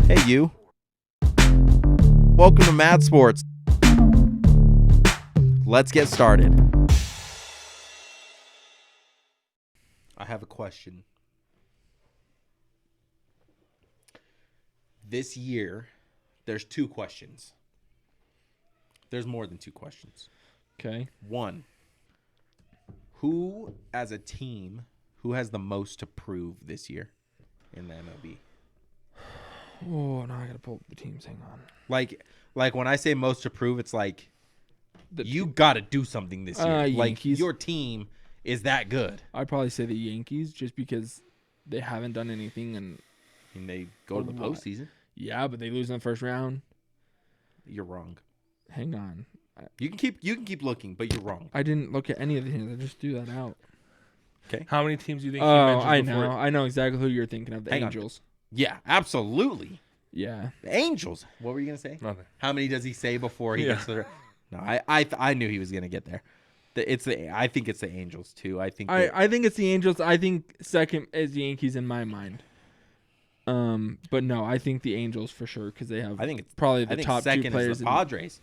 Hey, you. Welcome to Mad Sports. Let's get started. I have a question. This year, there's two questions. There's more than two questions. Okay. One, who as a team, who has the most to prove this year in the MLB? Oh, now I gotta pull up the teams. Hang on. Like when I say most to prove, it's like The you got to do something this year. Like Yankees. your team is that good. I'd probably say the Yankees, just because they haven't done anything, and They go to the What? postseason. yeah, but they lose in the first round. You're wrong. Hang on. You can keep looking, but you're wrong. I didn't look at any of the teams. I just threw that out. How many teams do you think he Oh, mentioned I before? know. I know exactly who you're thinking of. The Hang on. Angels. Yeah, absolutely. Yeah. The Angels. What were you gonna say? Nothing. How many does he say before he Yeah. gets there? No, I knew he was gonna get there. I think it's the Angels too. I think I think it's the Angels. I think second is the Yankees in my mind. But no, I think the Angels for sure, because they have I think it's probably I the think top two second players. is the Padres.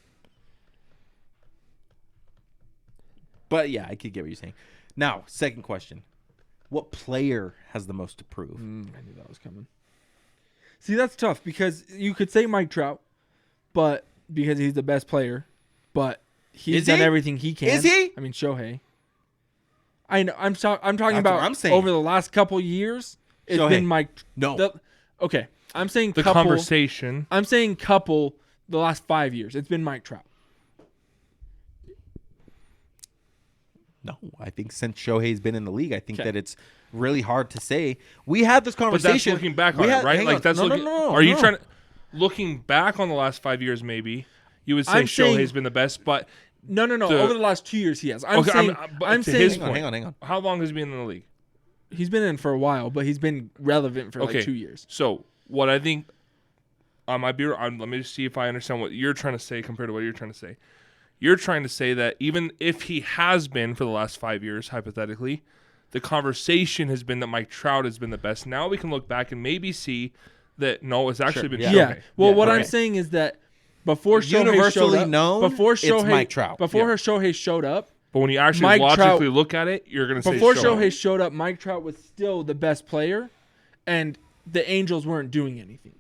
But yeah, I could get what you're saying. Now, second question: what player has the most to prove? I knew that was coming. See, that's tough because you could say Mike Trout, but because he's the best player, but he's Is done he? everything he can. Is he? I mean, Shohei. I know. I'm talking That's what about I'm saying. over the last couple years. It's Shohei. been Mike. No. Okay, I'm saying The couple. conversation. I'm saying couple. The last 5 years, it's been Mike Trout. No, I think since Shohei's been in the league, I think Okay. that it's really hard to say. We had this But conversation. that's looking back on We it, had- right? hang Like on. that's No, looking. no, are you no. trying to looking back on the last 5 years? Maybe you would say I'm saying- Shohei's been the best, but No. The- Over the last 2 years, he has. I'm Okay, saying. but I'm to saying his Hang on, hang on. how long has he been in the league? he's been in for a while, but he's been relevant for Okay. like 2 years. So what I think, I might be. Let me just see if I understand what you're trying to say compared to what you're trying to say. You're trying to say that even if he has been for the last 5 years, hypothetically, the conversation has been that Mike Trout has been the best. Now we can look back and maybe see that no, it's actually been Yeah. Yeah. Shohei. Well, Yeah, what I'm right. saying is that before Shohei Universally showed up, known, before it's Shohei, Mike Trout. Before Yeah. Shohei showed up, But when you actually Mike logically Trout- look at it, you're going to say before Shohei. Shohei showed up, Mike Trout was still the best player, and the Angels weren't doing anything.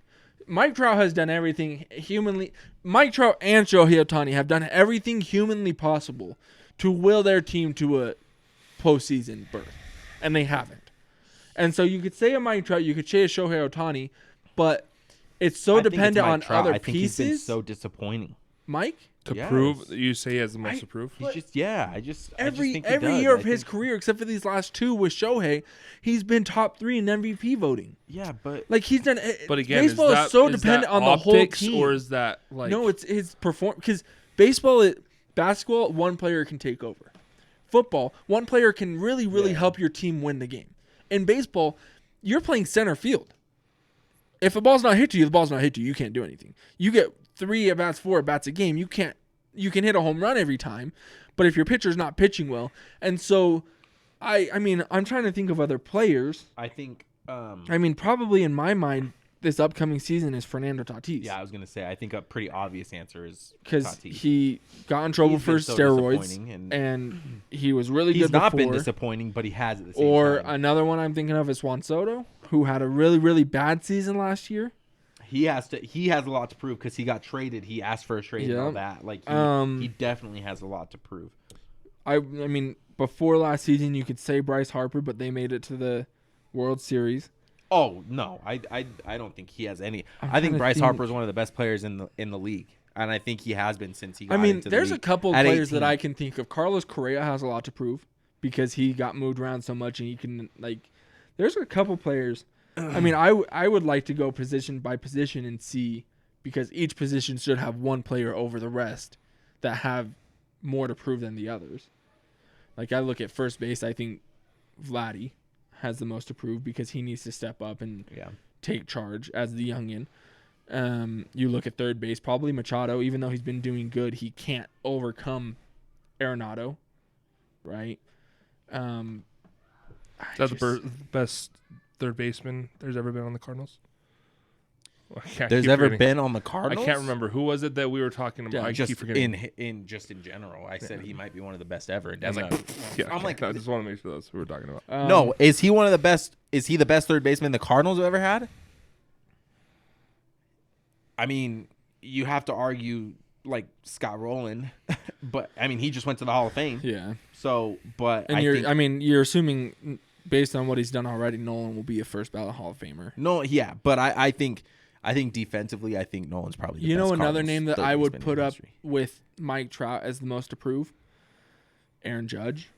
Mike Trout has done everything humanly. Mike Trout and Shohei Ohtani have done everything humanly possible to will their team to a postseason berth, and they haven't. And so you could say a Mike Trout, you could say a Shohei Ohtani, but it's so I think it's dependent Mike on Trout. other I think he's been pieces. so disappointing. Mike? To Yes. prove, you say he has the most to prove. He's just I just Every think he every does. year I of his think- career, except for these last two with Shohei, he's been top 3 in MVP voting. Yeah, but Like he's done. But again, baseball is, that, is so is dependent that on the whole optics, team. or is that like No, it's his perform because basketball, one player can take over. Football, one player can really Yeah. help your team win the game. In baseball, you're playing center field. If a ball's not hit to you, the ball's not hit to you. You can't do anything. You get 3 at bats, 4 at bats a game. You can't. You can hit a home run every time, but if your pitcher's not pitching well, and so, I mean, I'm trying to think of other players. I think I mean, probably in my mind, this upcoming season is Fernando Tatis. yeah, I was gonna say I think a pretty obvious answer is Because Tatis. he got in trouble He's been for so steroids, disappointing, and he was really he's good not before. been disappointing, but he has at the same Or time. another one I'm thinking of is Juan Soto, who had a really bad season last year. He has a lot to prove because he got traded. He asked for a trade and all Yeah. that. Like he definitely has a lot to prove. I mean, before last season, you could say Bryce Harper, but they made it to the World Series. Oh no, I don't think he has any. I'm I trying think to Bryce think. Harper is one of the best players in the league, and I think he has been since he got I mean, into the there's a league couple of at players that 18. I can think of. Carlos Correa has a lot to prove because he got moved around so much, and he can There's a couple players. I mean, I would like to go position by position and see, because each position should have one player over the rest that have more to prove than the others. Like I look at first base, I think Vladdy has the most to prove because he needs to step up and Yeah. take charge as the youngin. You look at third base, probably Machado. Even though he's been doing good, he can't overcome Arenado, right? Is that the best third baseman there's ever been on the Cardinals? there's ever been on the I Cardinals. can't remember who was it that we were talking about. Yeah, I Just keep forgetting. in general, I said he might be one of the best ever. And Dad's Yeah. like, Yeah, I'm like, I just want to make sure that's who we're talking about. no, is he one of the best? Is he the best third baseman the Cardinals have ever had? I mean, you have to argue like Scott Rowland, but I mean, he just went to the Hall of Fame. Yeah. So, but And I think, you're assuming based on what he's done already, Nolan will be a first ballot Hall of Famer. no, yeah, but I think defensively, I think Nolan's probably the You best know another Cardinals name that third I would baseman in put up history. with Mike Trout as the most approved? Aaron Judge.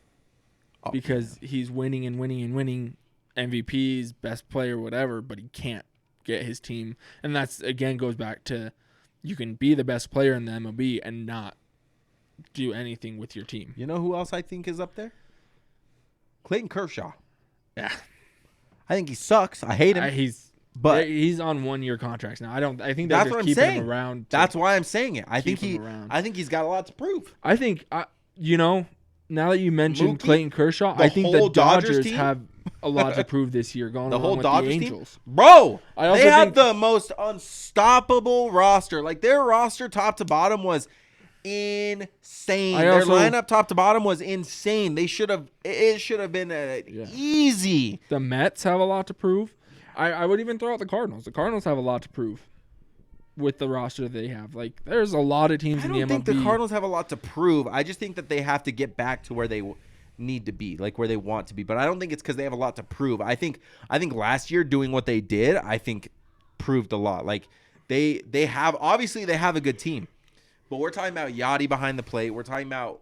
Oh, Because he's winning and winning and winning, MVPs, best player, whatever, but he can't get his team. And that's, again, goes back to you can be the best player in the MLB and not do anything with your team. you know who else I think is up there? Clayton Kershaw. Yeah. I think he sucks. I hate him. But he's on 1-year contracts now. I think they're that's just what I'm keeping saying. him around. That's why I'm saying it. I keep think him around. I think he's got a lot to prove. I think, now that you mentioned Mookie, Clayton Kershaw, the I think whole the Dodgers Dodgers team? have a lot to prove this year going The along whole with Dodgers the team? Angels. Bro, I also they had think- the most unstoppable roster. Like their roster top to bottom was insane. I Their also- lineup top to bottom was insane. It should have been easy. The Mets have a lot to prove. I would even throw out the Cardinals. The Cardinals have a lot to prove with the roster they have. Like, there's a lot of teams I in the don't MLB. think the Cardinals have a lot to prove. I just think that they have to get back to where they need to be, like where they want to be. But I don't think it's because they have a lot to prove. I think last year doing what they did, I think proved a lot. Like they have a good team, but we're talking about Yachty behind the plate. We're talking about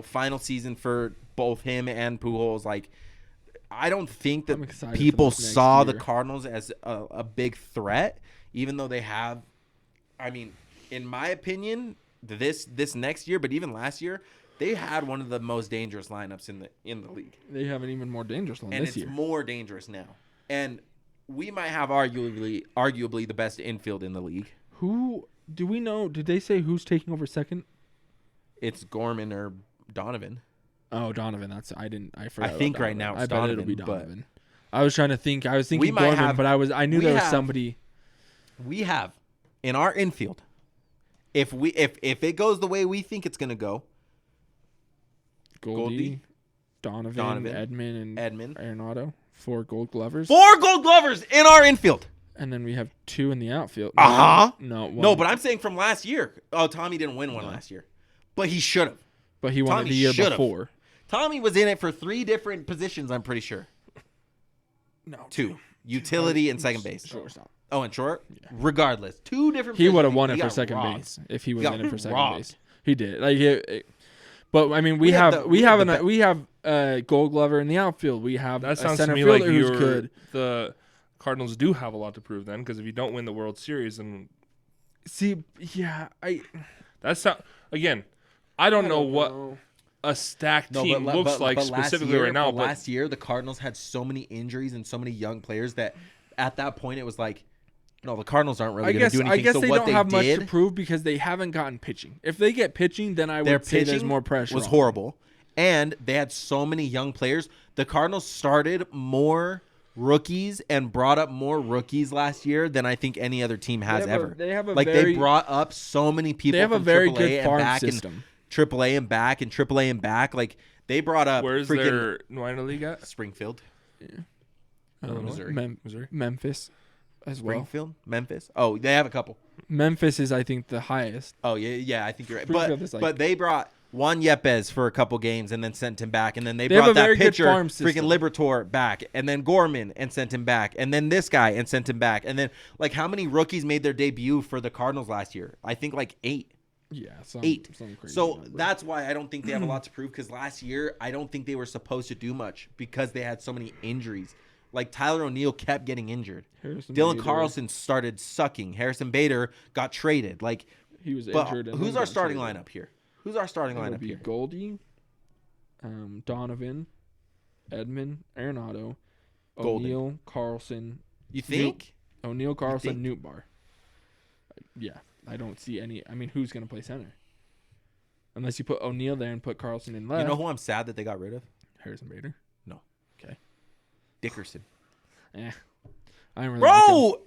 final season for both him and Pujols. Like I don't think I'm that excited people for this next saw the year. Cardinals as a big threat, even though they have. I mean, in my opinion, this next year, but even last year, they had one of the most dangerous lineups in the league, They have an even more dangerous one and this it's year. more dangerous now. And we might have arguably the best infield in the league. Who do we know? Did they say who's taking over second? It's Gorman or Donovan. Oh, Donovan. I forgot. I think about right now Donovan. it's I bet it'll be Donovan, but- Donovan. I was trying to think. I was thinking might Gorman, have- but I knew we there was have- somebody. We have in our infield. If it goes the way we think it's gonna go, Goldie, Donovan, Edman. Edmund, Arenado, 4 Gold Glovers, 4 Gold Glovers in our infield. and then we have 2 in the outfield. Uh-huh. No, No, one. but I'm saying from last year. Oh, Tommy didn't win one last year, but he should have. But he won it Tommy the year should've. before. Tommy was in it for 3 different positions. I'm pretty sure. No, 2, utility and second base. Shortstop. Oh, and short. Regardless, 2 different. He would have positions. won He it for got second robbed. base if he was got in it for second robbed. base. He did. But I mean, we had have the- we we had have the we have a Gold Glover in the outfield. We have That a sounds to center me fielder like who's good. the Cardinals do have a lot to prove then, because if you don't win the World Series, then See, yeah, that's not again. I don't know what a stacked team looks like specifically right now. But last year, the Cardinals had so many injuries and so many young players that at that point it was like, no, the Cardinals aren't really going to do anything. I guess so they what don't have much did, to prove because they haven't gotten pitching. If they get pitching, then I their would say pitching there's more pressure. was on horrible, and they had so many young players. The Cardinals started more rookies and brought up more rookies last year than I think any other team has have a- ever. they have a like very- they brought up so many people. They have a from very AAA good and farm back system. and AAA and back and AAA and back. Like they brought up where's freaking their minor league at? Springfield, Illinois? Missouri. Missouri. Memphis as well. Springfield, Memphis. Oh, they have a couple. Memphis is, I think, the highest. Oh yeah, I think you're right. Springfield is like- But they brought Juan Yepes for a couple games and then sent him back, and then they They have brought a that very good pitcher, farm freaking system. Liberatore, back, and then Gorman and sent him back, and then this guy and sent him back, and then like how many rookies made their debut for the Cardinals last year? I think like 8. Yeah, 8. some crazy So number. that's why I don't think they have a lot to prove, because last year I don't think they were supposed to do much because they had so many injuries. Like Tyler O'Neill kept getting injured. Harrison Dylan Bader, Carlson started sucking. Harrison Bader got traded. Like, he was but injured. and who's then our got starting traded. lineup here? Who's our starting It would lineup be here? Goldie, Donovan, Edmund, Arenado, Golden. O'Neill, Carlson, You think? O'Neill, Carlson, think? Newt Bar. Yeah, I don't see any. I mean, who's gonna play center? Unless you put O'Neill there and put Carlson in left. You know who I'm sad that they got rid of? Harrison Bader. Dickerson. I don't really like him. Bro,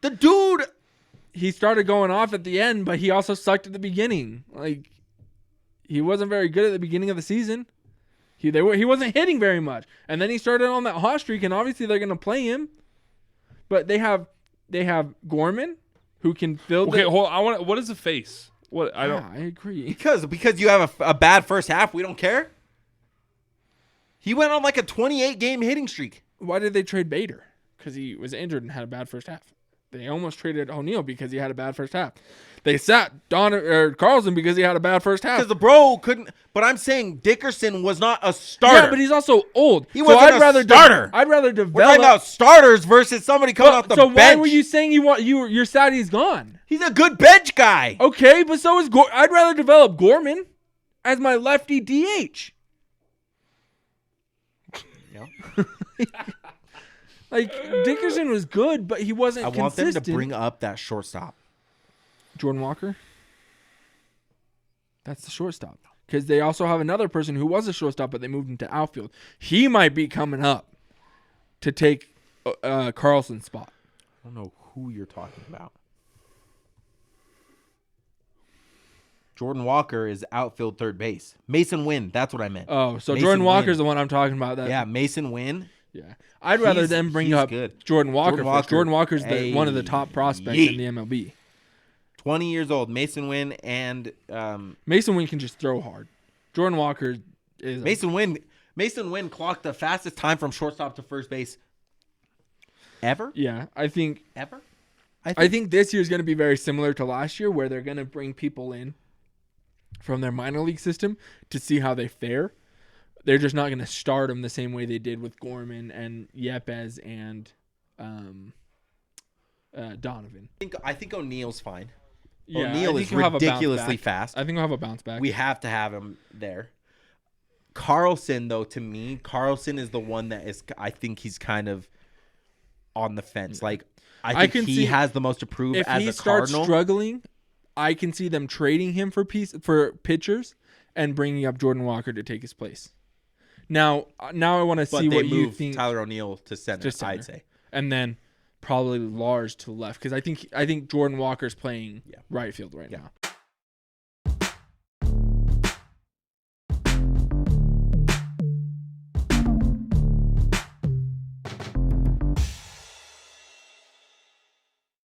the dude he started going off at the end, but he also sucked at the beginning. Like, he wasn't very good at the beginning of the season. He wasn't hitting very much, and then he started on that hot streak, and obviously they're gonna play him. But they have Gorman, who can fill. Okay, hold on. What is the face? What I don't. I agree. Because you have a bad first half, we don't care. He went on like a 28 game hitting streak. Why did they trade Bader? Because he was injured and had a bad first half. They almost traded O'Neal because he had a bad first half. They sat Carlson because he had a bad first half. Because the bro couldn't. But I'm saying Dickerson was not a starter. Yeah, but he's also old. He wasn't a starter. I'd rather develop. We're talking about starters versus somebody coming off the so bench. why were you saying you're sad he's gone? He's a good bench guy. Okay, but so is I'd rather develop Gorman as my lefty DH. Yeah. Like, Dickerson was good, but he wasn't I want consistent. them to bring up that shortstop. Jordan Walker? That's the shortstop. Because they also have another person who was a shortstop, but they moved him to outfield. He might be coming up to take Carlson's spot. I don't know who you're talking about. Jordan Walker is outfield third base. Mason Wynn, that's what I meant. Oh, so Mason Jordan Walker's Wynn. the one I'm talking about. Yeah, Mason Wynn. Yeah. I'd rather He's- them bring he's up good. Jordan Walker first. Jordan Walker's one of the Hey, top prospects yeet. in the MLB. 20 years old. Mason Wynn and Mason Wynn can just throw hard. Jordan Walker is Mason Wynn clocked the fastest time from shortstop to first base ever. Yeah, I think Ever? I think this year's going to be very similar to last year, where they're going to bring people in from their minor league system to see how they fare. They're just not going to start them the same way they did with Gorman and Yepes and Donovan. I think O'Neal's fine. Yeah, O'Neal I is think he'll have a bounce ridiculously back. fast. I think he'll have a bounce back. We have to have him there. Carlson, though, to me, Carlson is the one that is. I think he's kind of on the fence. Like I think he has the most to prove if as he a starts Cardinal. struggling, I can see them trading him for pitchers and bringing up Jordan Walker to take his place. Now I want to But see they what you moved think. Tyler O'Neill to center, To center. I'd say. And then probably Lars to left, because I think Jordan Walker's playing right field right Yeah. now.